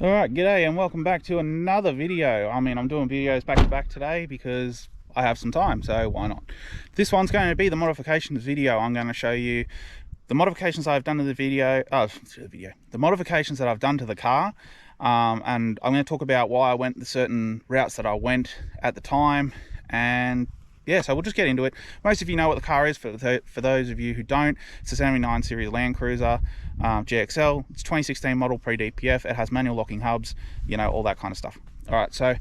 All right, g'day and welcome back to another video. I'm doing videos back to back today because I have some time, so why not? This one's going to be the modifications video. I'm going to show you the modifications I've done to the modifications that I've done to the car, and I'm going to talk about why I went the certain routes that I went at the time. And yeah, so we'll just get into it. Most of you know what the car is. For those of you who don't, it's a 79 Series Landcruiser GXL. It's 2016 model, pre-DPF. It has manual locking hubs, you know, all that kind of stuff. All right, so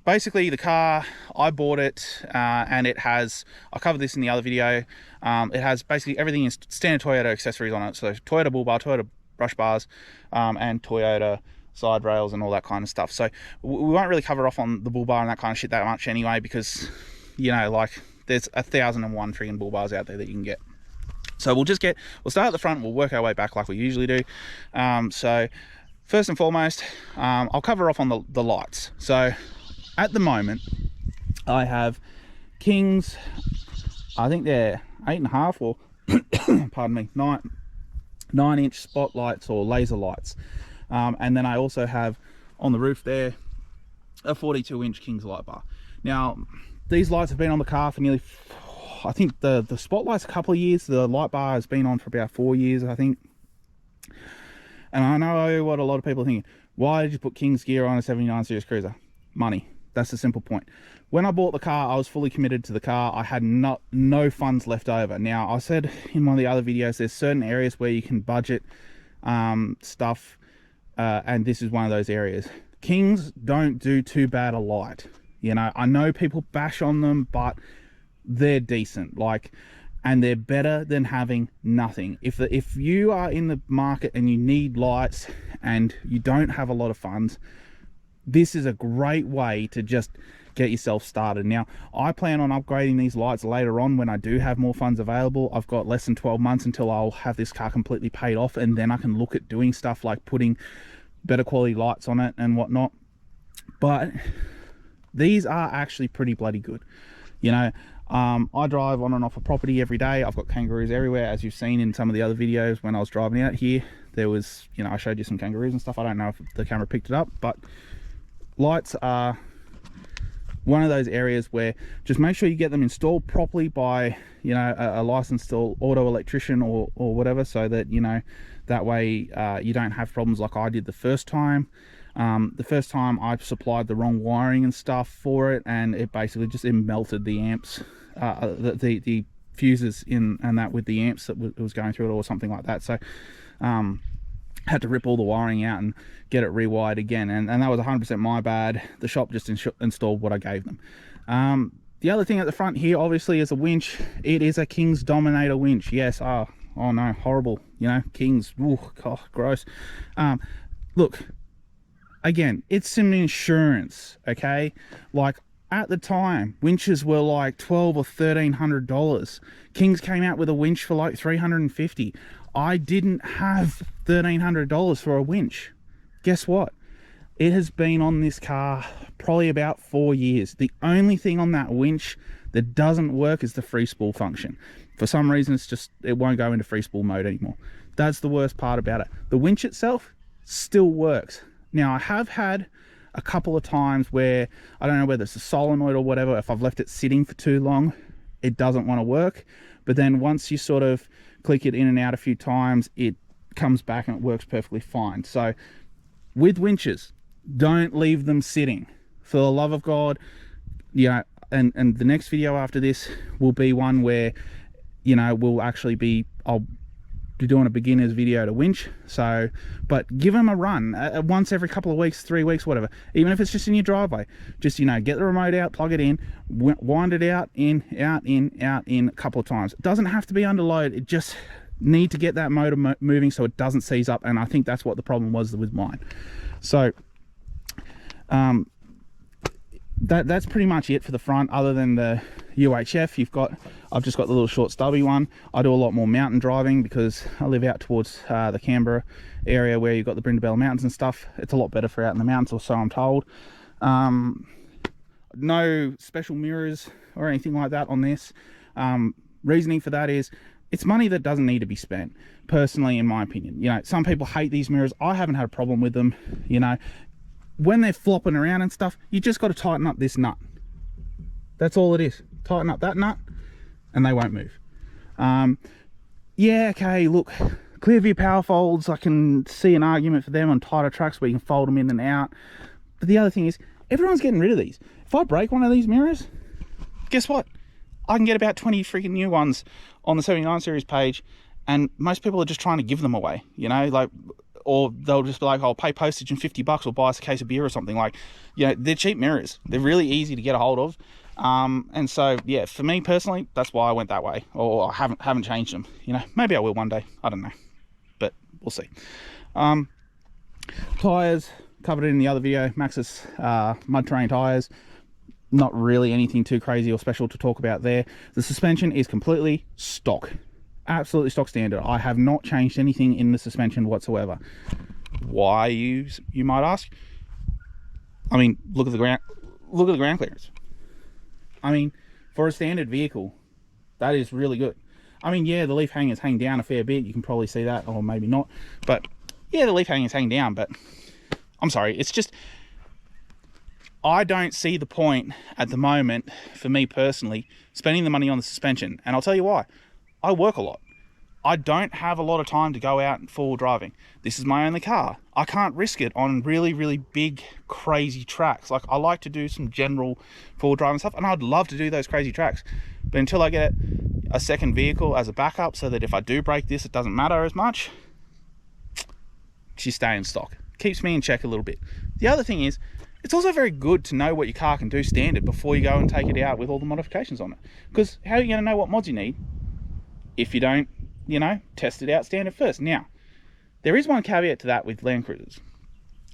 basically the car, I bought it and it has, I covered this in the other video, it has basically everything in standard Toyota accessories on it. So Toyota bull bar, Toyota brush bars, and Toyota side rails and all that kind of stuff. So we won't really cover off on the bull bar and that kind of shit that much anyway, because, you know, like there's 1,001 friggin' bull bars out there that you can get. So we'll start at the front, we'll work our way back like we usually do. So first and foremost, I'll cover off on the lights. So at the moment I have King's, I think they're 8.5 or pardon me, 9-inch spotlights or laser lights. And then I also have on the roof there a 42-inch King's light bar. Now these lights have been on the car for nearly, I think the spotlight's a couple of years, the light bar has been on for about 4 years, I think. And I know what a lot of people are thinking, why did you put King's gear on a 79 Series Cruiser? Money. That's the simple point. When I bought the car, I was fully committed to the car. I had no funds left over. Now I said in one of the other videos, there's certain areas where you can budget stuff, and this is one of those areas. Kings don't do too bad a light. You know, I know people bash on them, but they're decent, like, and they're better than having nothing. If you are in the market and you need lights and you don't have a lot of funds, this is a great way to just get yourself started. Now I plan on upgrading these lights later on when I do have more funds available. I've got less than 12 months until I'll have this car completely paid off, and then I can look at doing stuff like putting better quality lights on it and whatnot. But these are actually pretty bloody good. You know, I drive on and off a property every day. I've got kangaroos everywhere, as you've seen in some of the other videos. When I was driving out here, there was, you know, I showed you some kangaroos and stuff. I don't know if the camera picked it up, but lights are one of those areas where just make sure you get them installed properly by, you know, a licensed auto electrician or whatever, so that, you know, that way you don't have problems like I did the first time. The first time I supplied the wrong wiring and stuff for it, and it basically just melted the amps, the fuses in and that with the amps that was going through it or something like that. So had to rip all the wiring out and get it rewired again, and that was 100% my bad. The shop just installed what I gave them. The other thing at the front here obviously is a winch. It is a King's Dominator winch. Yes. Oh no, horrible, you know, King's, ooh, God, gross. Look, again, it's some insurance, okay? Like at the time, winches were like $1,200 or $1,300. King's came out with a winch for like $350. I didn't have $1,300 for a winch. Guess what? It has been on this car probably about 4 years. The only thing on that winch that doesn't work is the free spool function. For some reason, it won't go into free spool mode anymore. That's the worst part about it. The winch itself still works. Now, I have had a couple of times where, I don't know whether it's a solenoid or whatever, if I've left it sitting for too long, it doesn't want to work. But then once you sort of click it in and out a few times, it comes back and it works perfectly fine. So with winches, don't leave them sitting. For the love of God, you know, and the next video after this will be one where, you know, I'll be doing a beginner's video to winch. So, but give them a run once every couple of weeks, 3 weeks, whatever, even if it's just in your driveway. Just, you know, get the remote out, plug it in, wind it out, in, out, in a couple of times. It doesn't have to be under load. It just need to get that motor moving so it doesn't seize up, and I think that's what the problem was with mine. So that's pretty much it for the front, other than the UHF. I've just got the little short stubby one. I do a lot more mountain driving because I live out towards the Canberra area where you've got the Brindabella Mountains and stuff. It's a lot better for out in the mountains, or so I'm told. No special mirrors or anything like that on this. Reasoning for that is it's money that doesn't need to be spent, personally, in my opinion. You know, some people hate these mirrors. I haven't had a problem with them. You know, when they're flopping around and stuff, you just got to tighten up this nut. That's all it is. Tighten up that nut and they won't move. Yeah, okay, look, clear view power folds, I can see an argument for them on tighter tracks where you can fold them in and out. But the other thing is, everyone's getting rid of these. If I break one of these mirrors, guess what? I can get about 20 freaking new ones on the 79 series page, and most people are just trying to give them away, you know, like, or they'll just be like, I'll pay postage and $50 or buy us a case of beer or something. Like, you know, they're cheap mirrors. They're really easy to get a hold of. And so, yeah, for me personally, that's why I went that way, or I haven't changed them. You know, maybe I will one day. I don't know, but we'll see. Tires, covered it in the other video. Maxxis mud terrain tires. Not really anything too crazy or special to talk about there. The suspension is completely stock, absolutely stock standard. I have not changed anything in the suspension whatsoever. Why, you might ask? I mean, look at the ground clearance. I mean, for a standard vehicle, that is really good. I mean, yeah, the leaf hangers hang down a fair bit. You can probably see that, or maybe not. But yeah, the leaf hangers hang down, but I'm sorry. It's just, I don't see the point at the moment, for me personally, spending the money on the suspension. And I'll tell you why. I work a lot. I don't have a lot of time to go out and four-wheel driving. This is my only car. I can't risk it on really, really big, crazy tracks. Like, I like to do some general four-wheel driving stuff, and I'd love to do those crazy tracks. But until I get a second vehicle as a backup, so that if I do break this, it doesn't matter as much, she's staying in stock. Keeps me in check a little bit. The other thing is, it's also very good to know what your car can do standard before you go and take it out with all the modifications on it. Because how are you going to know what mods you need if you don't, you know, test it out standard first? Now, there is one caveat to that with Landcruisers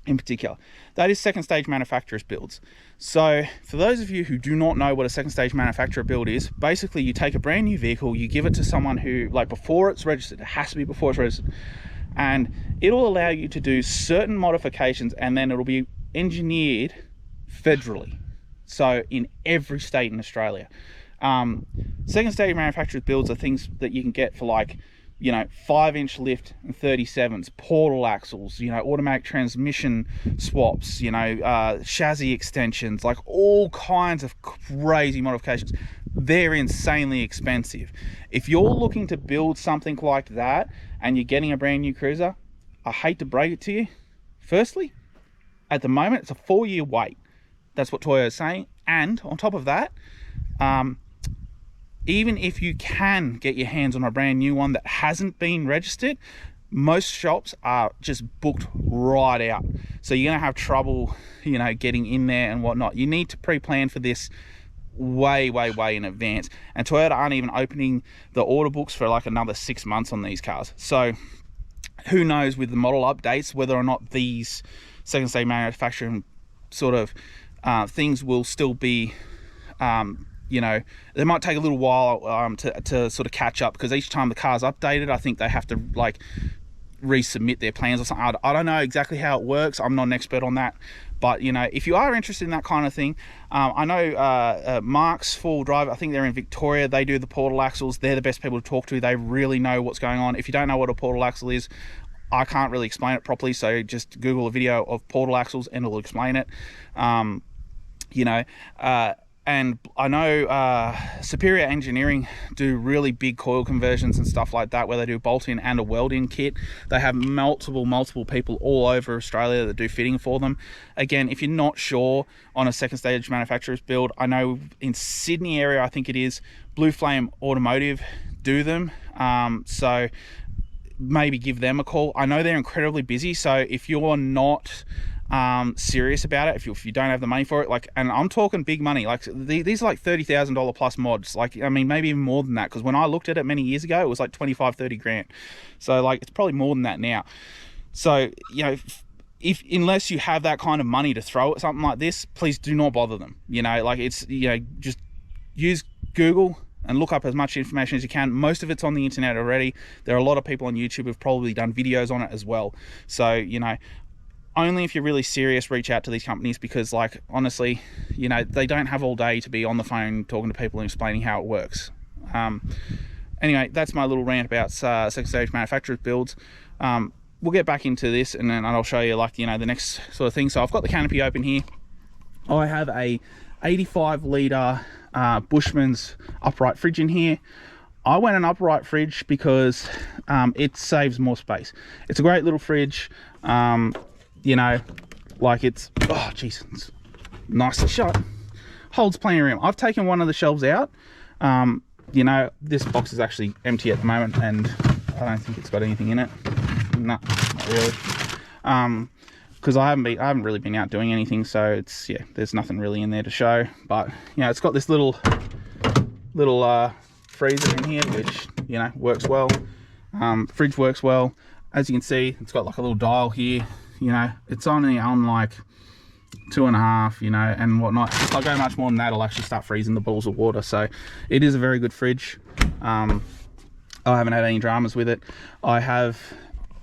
in particular. That is second stage manufacturer's builds. So for those of you who do not know what a second stage manufacturer build is, basically you take a brand new vehicle, you give it to someone who, like, before it's registered, it has to be before it's registered, and it'll allow you to do certain modifications, and then it'll be engineered federally, so in every state in Australia. Second stage manufacturers builds are things that you can get for, like, you know, 5-inch lift and 37s, portal axles, you know, automatic transmission swaps, you know, chassis extensions, like all kinds of crazy modifications. They're insanely expensive. If you're looking to build something like that and you're getting a brand new cruiser, I hate to break it to you, firstly, at the moment it's a 4-year wait. That's what Toyota is saying. And on top of that, even if you can get your hands on a brand new one that hasn't been registered, most shops are just booked right out. So you're gonna have trouble, you know, getting in there and whatnot. You need to pre-plan for this way in advance. And Toyota aren't even opening the order books for like another 6 months on these cars. So who knows with the model updates whether or not these second stage manufacturing sort of things will still be, you know, they might take a little while to sort of catch up, because each time the car's updated, I think they have to like resubmit their plans or something. I don't know exactly how it works. I'm not an expert on that. But, you know, if you are interested in that kind of thing, I know Mark's Full Drive, I think they're in Victoria. They do the portal axles. They're the best people to talk to. They really know what's going on. If you don't know what a portal axle is, I can't really explain it properly. So just Google a video of portal axles and it'll explain it. You know, and I know Superior Engineering do really big coil conversions and stuff like that, where they do bolt-in and a weld-in kit. They have multiple people all over Australia that do fitting for them. Again, if you're not sure on a second stage manufacturer's build, I know in Sydney area, I think it is, Blue Flame Automotive do them. So maybe give them a call. I know they're incredibly busy, so if you're not serious about it, if you don't have the money for it, like, and I'm talking big money, like these are like $30,000 plus mods, like, I mean, maybe even more than that, because when I looked at it many years ago, it was like 25-30 grand. So like, it's probably more than that now. So, you know, if unless you have that kind of money to throw at something like this, please do not bother them. You know, like, it's, you know, just use Google and look up as much information as you can. Most of it's on the internet already. There are a lot of people on YouTube who've probably done videos on it as well. So, you know, only if you're really serious, reach out to these companies, because, like, honestly, you know, they don't have all day to be on the phone talking to people and explaining how it works. anyway, that's my little rant about second stage manufacturers builds. We'll get back into this, and then I'll show you, like, you know, the next sort of thing. So I've got the canopy open here. I have a 85 litre Bushman's upright fridge in here. I went an upright fridge because it saves more space. It's a great little fridge. You know, like, it's, oh jeez, it's nicely shut. Holds plenty of room. I've taken one of the shelves out. You know, this box is actually empty at the moment, and I don't think it's got anything in it. No, not really. Because I haven't really been out doing anything, so it's, yeah, there's nothing really in there to show. But, you know, it's got this little freezer in here, which, you know, works well. Fridge works well. As you can see, it's got like a little dial here. You know, it's only on like 2.5, you know, and whatnot. If I go much more than that, I'll actually start freezing the bottles of water. So it is a very good fridge. I haven't had any dramas with it. I have,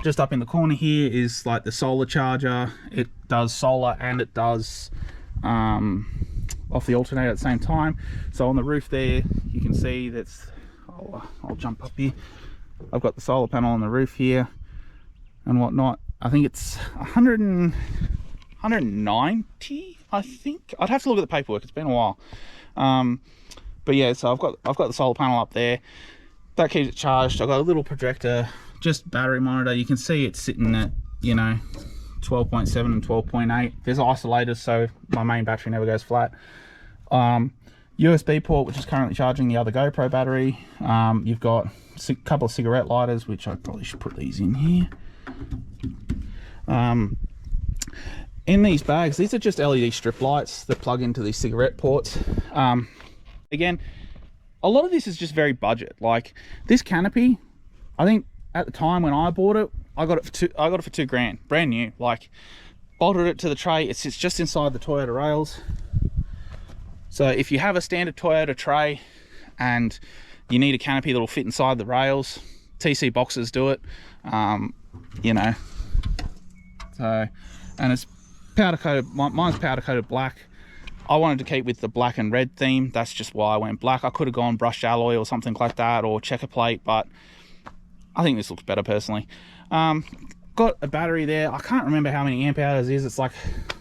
just up in the corner here is like the solar charger. It does solar and it does off the alternator at the same time. So on the roof there, you can see that's, I'll jump up here. I've got the solar panel on the roof here and whatnot. I think it's 190, I think. I'd have to look at the paperwork, it's been a while. But yeah, so I've got the solar panel up there. That keeps it charged. I've got a little projector, just battery monitor. You can see it's sitting at, you know, 12.7 and 12.8. There's isolators, so my main battery never goes flat. USB port, which is currently charging the other GoPro battery. You've got a couple of cigarette lighters, which I probably should put these in here. In these bags, these are just LED strip lights that plug into these cigarette ports. Again, a lot of this is just very budget. Like this canopy, I think at the time when I bought it, I got it for $2,000, brand new. Like, bolted it to the tray. It sits just inside the Toyota rails. So if you have a standard Toyota tray and you need a canopy that'll fit inside the rails, TC boxes do it. You know, so, and it's powder coated. Mine's powder coated black. I wanted to keep with the black and red theme. That's just why I went black. I could have gone brushed alloy or something like that, or checker plate, but I think this looks better personally. Got a battery there. I can't remember how many amp hours it is. It's like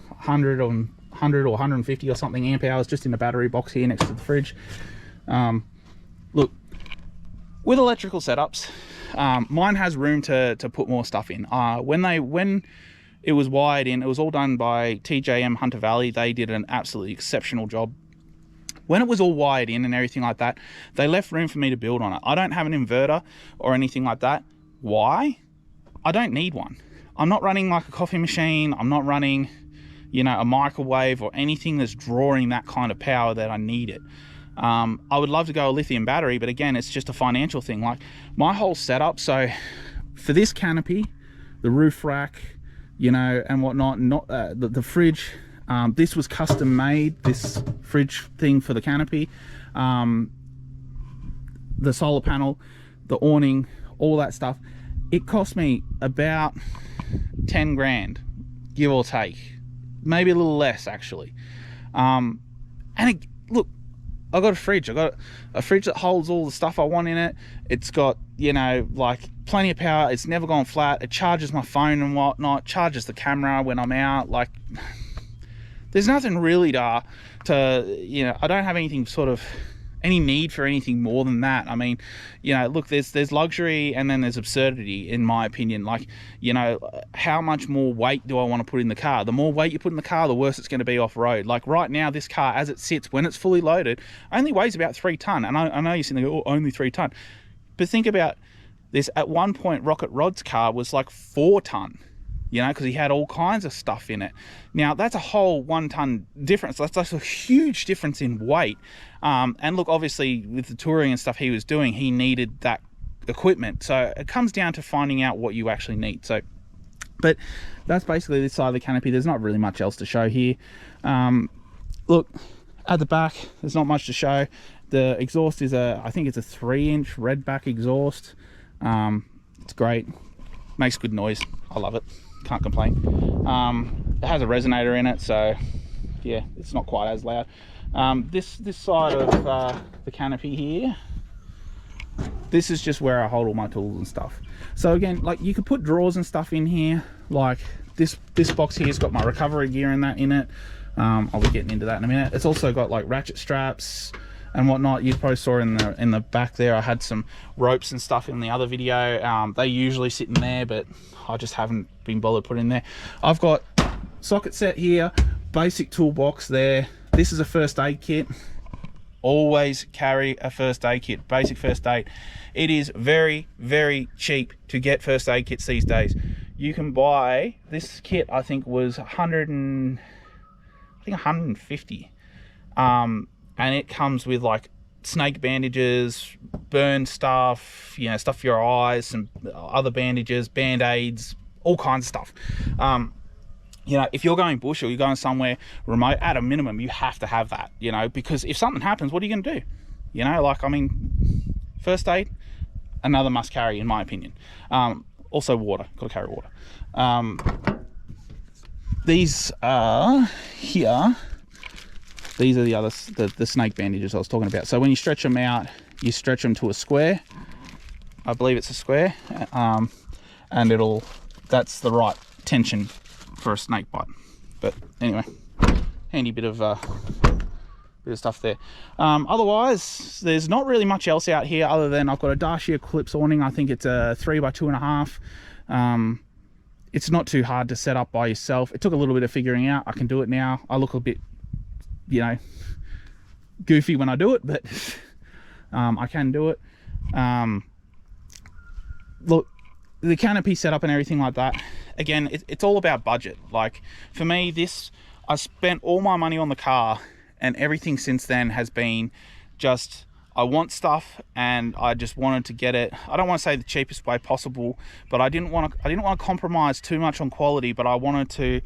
100 or 150 or something amp hours just in the battery box here next to the fridge. Look, with electrical setups, mine has room to put more stuff in. When it was wired in, it was all done by TJM Hunter Valley. They did an absolutely exceptional job. When it was all wired in and everything like that, they left room for me to build on it. I don't have an inverter or anything like that. Why? I don't need one. I'm not running like a coffee machine. I'm not running, you know, a microwave or anything that's drawing that kind of power that I need it. I would love to go a lithium battery, but again, it's just a financial thing. Like my whole setup, so for this canopy, the roof rack, you know, and whatnot, not the fridge, this was custom made, this fridge thing for the canopy, the solar panel, the awning, all that stuff. It cost me about 10 grand, give or take, maybe a little less actually. Look, I got a fridge. I got a fridge that holds all the stuff I want in it. It's got, you know, like plenty of power. It's never gone flat. It charges my phone and whatnot, charges the camera when I'm out. Like, there's nothing really to, you know, I don't have anything sort of, any need for anything more than that. I mean, you know, look, there's luxury and then there's absurdity, in my opinion. Like, you know, how much more weight do I want to put in the car? The more weight you put in the car, the worse it's going to be off road. Like right now, this car, as it sits, when it's fully loaded, only weighs about 3 ton. And I know you're sitting there, oh, only 3 ton. But think about this. At one point, Rocket Rod's car was like 4 ton. You know, because he had all kinds of stuff in it. Now, that's a whole 1 ton difference. That's a huge difference in weight. And look, obviously, with the touring and stuff he was doing, he needed that equipment. So it comes down to finding out what you actually need. So, but that's basically this side of the canopy. There's not really much else to show here. Look, at the back, there's not much to show. The exhaust is I think it's a 3-inch redback exhaust. It's great. Makes good noise. I love it. Can't complain. It has a resonator in it, so yeah, it's not quite as loud. This side of the canopy here, This is just where I hold all my tools and stuff. So again, like, you could put drawers and stuff in here. Like this box here has got my recovery gear in it. I'll be getting into that in a minute. It's also got like ratchet straps and whatnot. You probably saw in the back there, I had some ropes and stuff in the other video. They usually sit in there, but I just haven't been bothered putting in there. I've got socket set here, basic toolbox there. This is a first aid kit. Always carry a first aid kit, basic first aid. It is very, very cheap to get first aid kits these days. You can buy this kit, I think was 150, and it comes with like snake bandages, burn stuff, you know, stuff for your eyes, some other bandages, band-aids, all kinds of stuff. You know, if you're going bush or you're going somewhere remote, at a minimum, you have to have that, you know, because if something happens, what are you going to do? You know, like, I mean, first aid, another must carry, in my opinion. Also water, got to carry water. These are here. These are the snake bandages I was talking about. So when you stretch them out, you stretch them to a square. I believe it's a square, and that's the right tension for a snake bite. But anyway, handy bit of stuff there. Otherwise, there's not really much else out here other than I've got a Dacia Eclipse awning. I think it's a 3x2.5. It's not too hard to set up by yourself. It took a little bit of figuring out. I can do it now. I look a bit, you know, goofy when I do it, but I can do it. Look, the canopy setup and everything like that, again, it's all about budget. Like, for me, I spent all my money on the car, and everything since then has been just, I want stuff and I just wanted to get it. I don't want to say the cheapest way possible, but I didn't want to compromise too much on quality, but I wanted to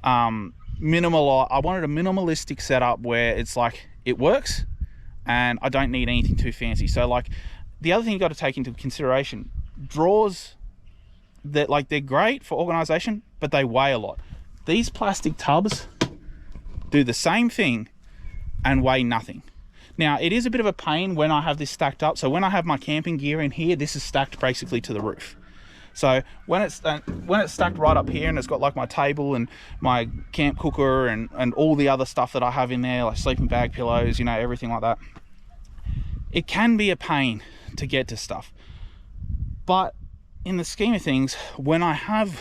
I wanted a minimalistic setup where it's like, it works and I don't need anything too fancy. So like, the other thing you got to take into consideration, drawers, that, like, they're great for organization, but they weigh a lot. These plastic tubs do the same thing and weigh nothing. Now, it is a bit of a pain when I have this stacked up. So when I have my camping gear in here, this is stacked basically to the roof. So when it's stacked right up here, and it's got like my table and my camp cooker and all the other stuff that I have in there, like sleeping bag, pillows, you know, everything like that, it can be a pain to get to stuff. But in the scheme of things, when I have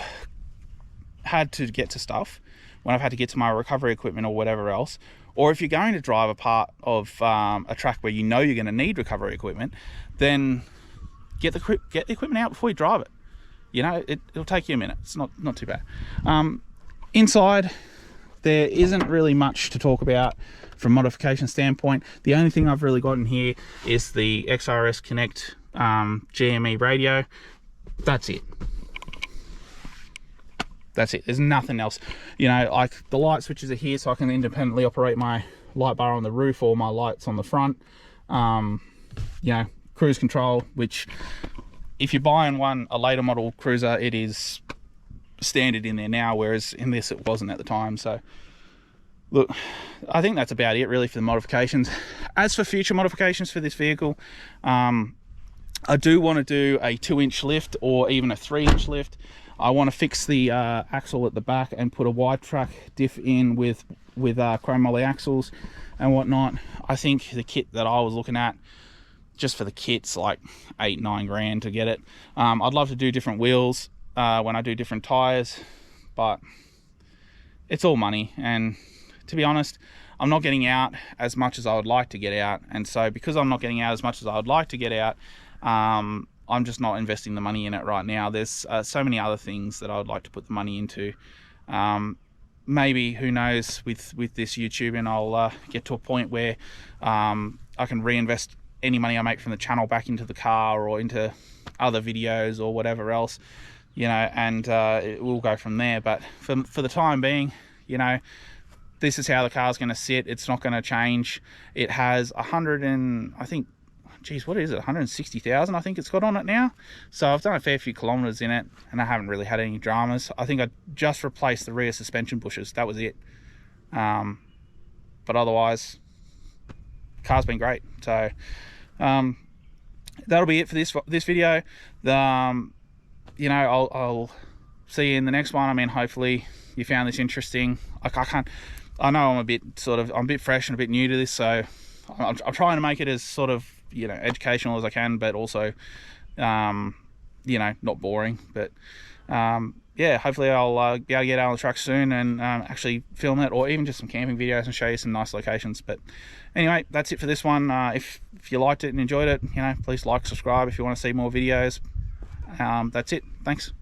had to get to stuff, when I've had to get to my recovery equipment or whatever else, or if you're going to drive a part of a track where you know you're going to need recovery equipment, then get the equipment out before you drive it. You know, it'll take you a minute. It's not too bad. Inside, there isn't really much to talk about from a modification standpoint. The only thing I've really got in here is the XRS Connect GME radio. That's it. There's nothing else. You know, like, the light switches are here so I can independently operate my light bar on the roof or my lights on the front. You know, cruise control, which if you're buying a later model cruiser, it is standard in there now, whereas in this it wasn't at the time. So look, I think that's about it really for the modifications. As for future modifications for this vehicle, I do want to do a 2-inch lift or even a 3-inch lift. I want to fix the axle at the back and put a wide track diff in with chrome moly axles and whatnot. I think the kit that I was looking at, just for the kit's like 8-9 grand to get it. I'd love to do different wheels when I do different tires, but it's all money, and to be honest, I'm not getting out as much as I would like to get out, and so because I'm not getting out as much as I would like to get out, I'm just not investing the money in it right now. There's so many other things that I would like to put the money into. Maybe, who knows, with this YouTube, and I'll get to a point where I can reinvest any money I make from the channel back into the car or into other videos or whatever else, you know, and it will go from there. But for the time being, you know, this is how the car's going to sit. It's not going to change. It has 160,000 I think it's got on it now. So I've done a fair few kilometers in it and I haven't really had any dramas. I think I just replaced the rear suspension bushes. That was it. But otherwise, car's been great. So that'll be it for this video. You know, I'll see you in the next one. I mean, hopefully you found this interesting. I know I'm a bit fresh and a bit new to this, so I'm trying to make it as sort of, you know, educational as I can, but also, you know, not boring. But yeah, hopefully I'll be able to get out on the truck soon and actually film it, or even just some camping videos and show you some nice locations. But anyway, that's it for this one. If you liked it and enjoyed it, you know, please like, subscribe if you want to see more videos. That's it. Thanks.